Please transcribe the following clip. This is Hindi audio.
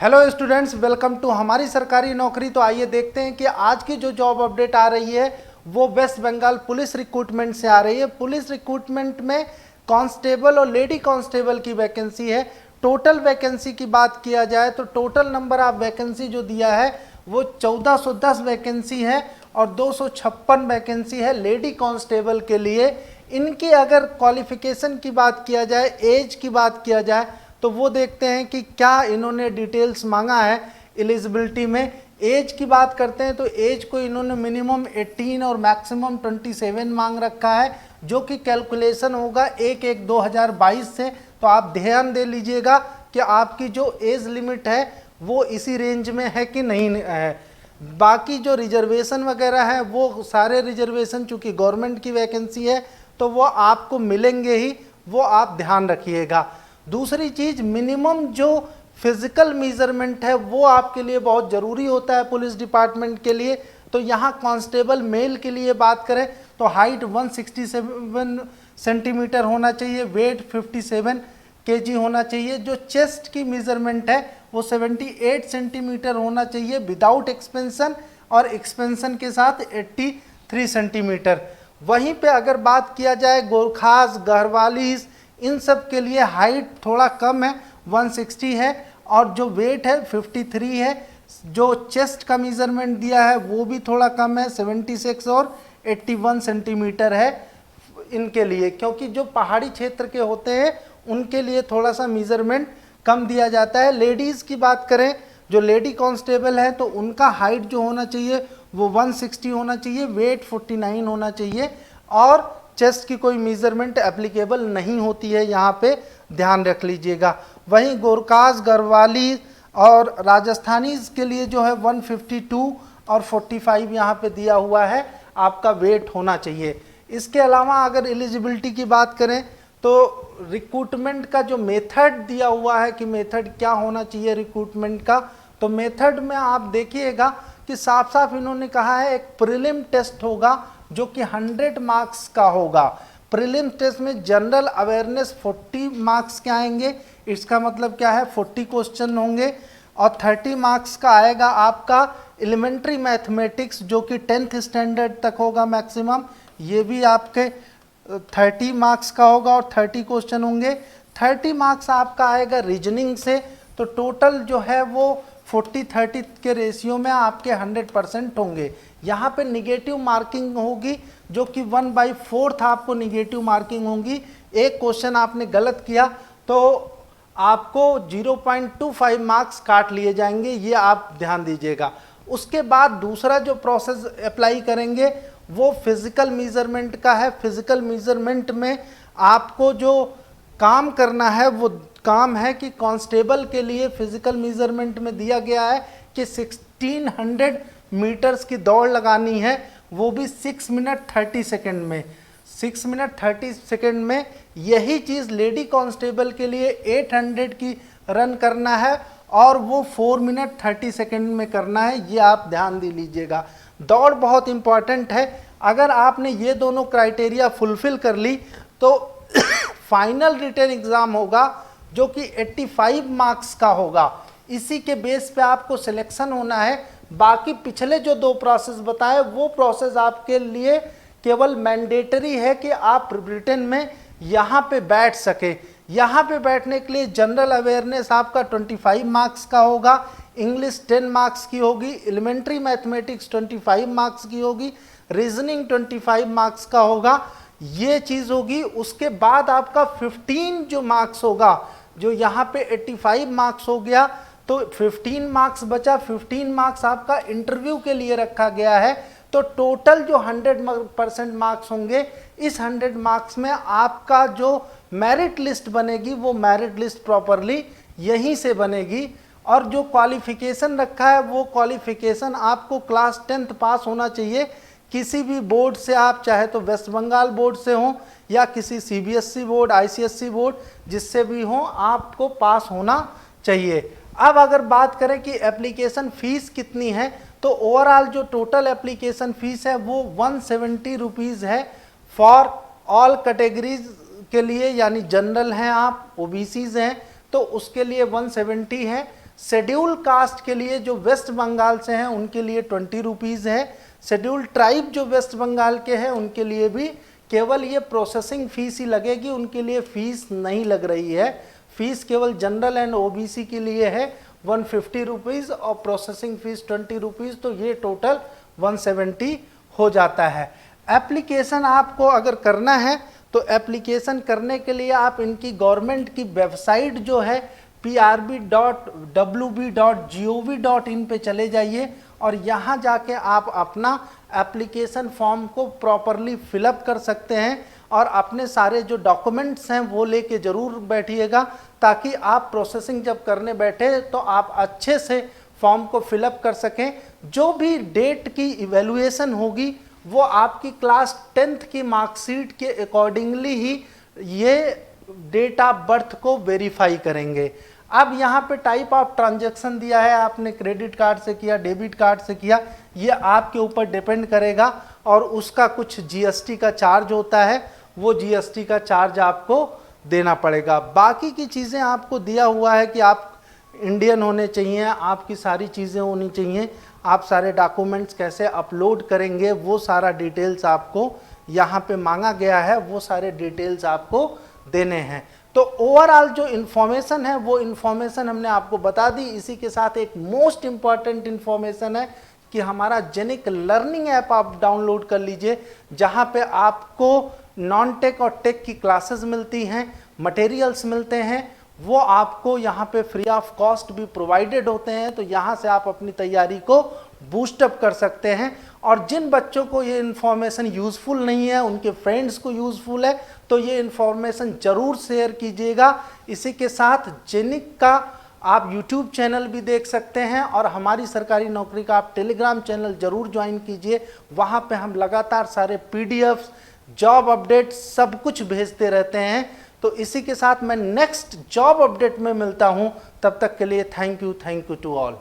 हेलो स्टूडेंट्स, वेलकम टू हमारी सरकारी नौकरी। तो आइए देखते हैं कि आज की जो जॉब अपडेट आ रही है वो वेस्ट बंगाल पुलिस रिक्रूटमेंट से आ रही है। पुलिस रिक्रूटमेंट में कांस्टेबल और लेडी कांस्टेबल की वैकेंसी है। टोटल वैकेंसी की बात किया जाए तो टोटल नंबर ऑफ वैकेंसी जो दिया है वो 1410 वैकेंसी है और 256 वैकेंसी है लेडी कांस्टेबल के लिए। इनकी अगर क्वालिफिकेशन की बात किया जाए, एज की बात किया जाए, तो वो देखते हैं कि क्या इन्होंने डिटेल्स मांगा है एलिजिबिलिटी में। एज की बात करते हैं तो एज को इन्होंने मिनिमम 18 और मैक्सिमम 27 मांग रखा है, जो कि कैलकुलेशन होगा 1/1/2022 से। तो आप ध्यान दे लीजिएगा कि आपकी जो एज लिमिट है वो इसी रेंज में है कि नहीं है। बाकी जो रिजर्वेशन वगैरह है वो सारे रिजर्वेशन, चूँकि गवर्नमेंट की वैकेंसी है तो वो आपको मिलेंगे ही, वो आप ध्यान रखिएगा। दूसरी चीज, मिनिमम जो फिजिकल मेजरमेंट है वो आपके लिए बहुत ज़रूरी होता है पुलिस डिपार्टमेंट के लिए। तो यहाँ कांस्टेबल मेल के लिए बात करें तो हाइट 167 सेंटीमीटर होना चाहिए, वेट 57 केजी होना चाहिए। जो चेस्ट की मेजरमेंट है वो 78 सेंटीमीटर होना चाहिए विदाउट एक्सपेंशन, और एक्सपेंशन के साथ 83 सेंटीमीटर। वहीं पे अगर बात किया जाए गोरखास, गढ़वालीस, इन सब के लिए हाइट थोड़ा कम है, 160 है, और जो वेट है 53 है। जो चेस्ट का मेजरमेंट दिया है वो भी थोड़ा कम है, 76 और 81 सेंटीमीटर है इनके लिए, क्योंकि जो पहाड़ी क्षेत्र के होते हैं उनके लिए थोड़ा सा मेजरमेंट कम दिया जाता है। लेडीज़ की बात करें, जो लेडी कांस्टेबल है तो उनका हाइट जो होना चाहिए वो 160 होना चाहिए, वेट 49 होना चाहिए, और चेस्ट की कोई मेजरमेंट एप्लीकेबल नहीं होती है, यहाँ पे ध्यान रख लीजिएगा। वहीं गोरकास, गढ़वाली और राजस्थानी के लिए जो है 152 और 45 यहाँ पे दिया हुआ है आपका वेट होना चाहिए। इसके अलावा अगर एलिजिबिलिटी की बात करें तो रिक्रूटमेंट का जो मेथड दिया हुआ है कि मेथड क्या होना चाहिए रिक्रूटमेंट का, तो मेथड में आप देखिएगा कि साफ साफ इन्होंने कहा है एक प्रीलिम टेस्ट होगा जो कि 100 मार्क्स का होगा। प्रीलिम टेस्ट में जनरल अवेयरनेस 40 मार्क्स के आएंगे। इसका मतलब क्या है, 40 क्वेश्चन होंगे, और 30 मार्क्स का आएगा आपका एलिमेंट्री मैथमेटिक्स जो कि 10th स्टैंडर्ड तक होगा मैक्सिमम, ये भी आपके 30 मार्क्स का होगा और 30 क्वेश्चन होंगे। 30 मार्क्स आपका आएगा रीजनिंग से। तो टोटल जो है वो 40-30 के रेशियो में आपके 100% होंगे। यहाँ पे निगेटिव मार्किंग होगी जो कि 1/4 आपको निगेटिव मार्किंग होगी। एक क्वेश्चन आपने गलत किया तो आपको 0.25 मार्क्स काट लिए जाएंगे, ये आप ध्यान दीजिएगा। उसके बाद दूसरा जो प्रोसेस अप्लाई करेंगे वो फिजिकल मेजरमेंट का है। फिजिकल मेजरमेंट में आपको जो काम करना है वो काम है कि कांस्टेबल के लिए फिजिकल मेजरमेंट में दिया गया है कि 1600 मीटर्स की दौड़ लगानी है, वो भी 6 मिनट 30 सेकेंड में। 6 मिनट 30 सेकेंड में यही चीज़ लेडी कांस्टेबल के लिए 800 की रन करना है, और वो 4 मिनट 30 सेकेंड में करना है, ये आप ध्यान दे लीजिएगा। दौड़ बहुत इंपॉर्टेंट है। अगर आपने ये दोनों क्राइटेरिया फुलफिल कर ली तो फाइनल रिटन एग्ज़ाम होगा जो कि 85 मार्क्स का होगा। इसी के बेस पे आपको सिलेक्शन होना है। बाकी पिछले जो 2 प्रोसेस बताए वो प्रोसेस आपके लिए केवल मैंडेटरी है कि आप रिटन में यहाँ पे बैठ सके। यहाँ पे बैठने के लिए जनरल अवेयरनेस आपका 25 मार्क्स का होगा, इंग्लिश 10 मार्क्स की होगी, एलिमेंट्री मैथमेटिक्स 25 मार्क्स की होगी, रीजनिंग 25 मार्क्स का होगा, ये चीज़ होगी। उसके बाद आपका 15 जो मार्क्स होगा, जो यहाँ पे 85 मार्क्स हो गया तो 15 मार्क्स बचा। 15 मार्क्स आपका इंटरव्यू के लिए रखा गया है। तो टोटल जो 100% मार्क्स होंगे, इस 100 मार्क्स में आपका जो मेरिट लिस्ट बनेगी वो मेरिट लिस्ट प्रॉपरली यहीं से बनेगी। और जो क्वालिफिकेशन रखा है वो क्वालिफिकेशन आपको क्लास 10th पास होना चाहिए। किसी भी बोर्ड से आप, चाहे तो वेस्ट बंगाल बोर्ड से हो या किसी सीबीएसई बोर्ड, आईसीएसई बोर्ड, जिससे भी हो, आपको पास होना चाहिए। अब अगर बात करें कि एप्लीकेशन फ़ीस कितनी है, तो ओवरऑल जो टोटल एप्लीकेशन फ़ीस है वो 170 रुपीज़ है फॉर ऑल कैटेगरीज के लिए, यानी जनरल हैं आप, ओबीसीज हैं तो उसके लिए 170 है। शेड्यूल कास्ट के लिए जो वेस्ट बंगाल से हैं उनके लिए 20 रुपीज़ है। शेड्यूल ट्राइब जो वेस्ट बंगाल के हैं उनके लिए भी केवल ये प्रोसेसिंग फीस ही लगेगी, उनके लिए फीस नहीं लग रही है। फीस केवल जनरल एंड ओबीसी के लिए है 150 रुपीज़ और प्रोसेसिंग फीस 20 रुपीज़, तो ये टोटल 170 हो जाता है। एप्लीकेशन आपको अगर करना है तो एप्लीकेशन करने के लिए आप इनकी गवर्नमेंट की वेबसाइट जो है prb.wb.gov.in पे चले जाइए और यहाँ जाके आप अपना एप्लीकेशन फॉर्म को प्रॉपरली फिलअप कर सकते हैं और अपने सारे जो डॉक्यूमेंट्स हैं वो लेके ज़रूर बैठिएगा, ताकि आप प्रोसेसिंग जब करने बैठे तो आप अच्छे से फॉर्म को फिलअप कर सकें। जो भी डेट की इवैल्यूएशन होगी वो आपकी क्लास 10th की मार्कशीट के अकॉर्डिंगली ही ये डेट ऑफ बर्थ को वेरीफाई करेंगे। अब यहाँ पे टाइप ऑफ ट्रांजैक्शन दिया है, आपने क्रेडिट कार्ड से किया, डेबिट कार्ड से किया, ये आपके ऊपर डिपेंड करेगा और उसका कुछ जीएसटी का चार्ज होता है, वो जीएसटी का चार्ज आपको देना पड़ेगा। बाकी की चीज़ें आपको दिया हुआ है कि आप इंडियन होने चाहिए, आपकी सारी चीज़ें होनी चाहिए, आप सारे डॉक्यूमेंट्स कैसे अपलोड करेंगे वो सारा डिटेल्स आपको यहाँ पे मांगा गया है, वो सारे डिटेल्स आपको देने हैं। तो ओवरऑल जो इन्फॉर्मेशन है वो इन्फॉर्मेशन हमने आपको बता दी। इसी के साथ एक मोस्ट इम्पॉर्टेंट इन्फॉर्मेशन है कि हमारा जेनिक लर्निंग ऐप आप डाउनलोड कर लीजिए, जहाँ पे आपको नॉन टेक और टेक की क्लासेस मिलती हैं, मटेरियल्स मिलते हैं, वो आपको यहाँ पे फ्री ऑफ कॉस्ट भी प्रोवाइडेड होते हैं। तो यहाँ से आप अपनी तैयारी को बूस्टअप कर सकते हैं। और जिन बच्चों को ये इन्फॉर्मेशन यूज़फुल नहीं है, उनके फ्रेंड्स को यूज़फुल है, तो ये इन्फॉर्मेशन ज़रूर शेयर कीजिएगा। इसी के साथ जेनिक का आप यूट्यूब चैनल भी देख सकते हैं और हमारी सरकारी नौकरी का आप टेलीग्राम चैनल ज़रूर ज्वाइन कीजिए। वहाँ पे हम लगातार सारे पीडीएफ्स, जॉब अपडेट सब कुछ भेजते रहते हैं। तो इसी के साथ मैं नेक्स्ट जॉब अपडेट में मिलता हूँ, तब तक के लिए थैंक यू टू ऑल।